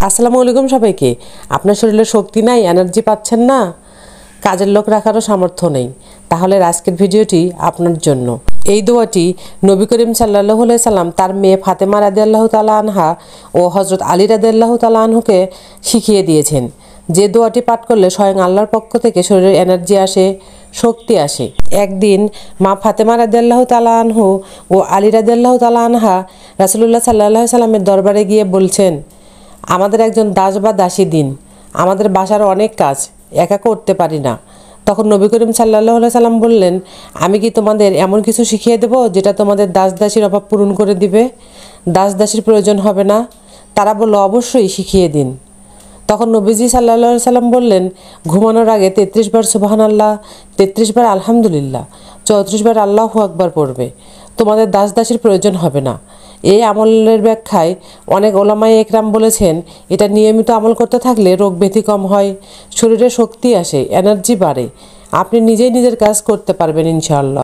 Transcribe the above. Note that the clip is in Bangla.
আসসালামু আলাইকুম সবাইকে। আপনার শরীরে শক্তি নাই, এনার্জি পাচ্ছেন না, কাজের লোক রাখারও সামর্থ্য নেই, তাহলে আজকের ভিডিওটি আপনার জন্য। এই দোয়াটি নবী করিম সাল্লাল্লাহু আলাইহি সাল্লাম তার মেয়ে ফাতেমা রাদিয়াল্লাহু তাআলা আনহা ও হযরত আলী রাদিয়াল্লাহু তাআলা আনহুকে শিখিয়ে দিয়েছেন। যে দোয়াটি পাঠ করলে স্বয়ং আল্লাহর পক্ষ থেকে শরীরে এনার্জি আসে, শক্তি আসে। একদিন মা ফাতেমা রাদিয়াল্লাহু তাআলা আনহু ও আলী রাদিয়াল্লাহু তাআলা আনহা রাসূলুল্লাহ সাল্লাল্লাহু আলাইহি সাল্লামের দরবারে গিয়ে বলছেন, আমাদের একজন দাস বা দাসী দিন, আমাদের বাসার অনেক কাজ একা করতে পারি না। তখন নবী করিম সাল্লাল্লাহু আলাইহি সাল্লাম বললেন, আমি কি তোমাদের এমন কিছু শিখিয়ে দেব যেটা তোমাদের দাস দাসীর অভাব পূরণ করে দিবে, দাস দাসীর প্রয়োজন হবে না? তারা বলল, অবশ্যই শিখিয়ে দিন। তখন নবীজি সাল্লাল্লাহু আলাইহি সাল্লাম বললেন, ঘুমানোর আগে 33 বার সুবহানাল্লাহ, 33 বার আলহামদুলিল্লাহ, 34 বার আল্লাহু আকবার পড়বে, তোমাদের দাস দাসীর প্রয়োজন হবে না। এই আমলের ব্যাখ্যায় অনেক ওলামায়ে একরাম বলেছেন, এটা নিয়মিত আমল করতে থাকলে রোগ ব্যাধি কম হয়, শরীরে শক্তি আসে, এনার্জি বাড়ে, আপনি নিজেই নিজের কাজ করতে পারবেন ইনশাআল্লাহ।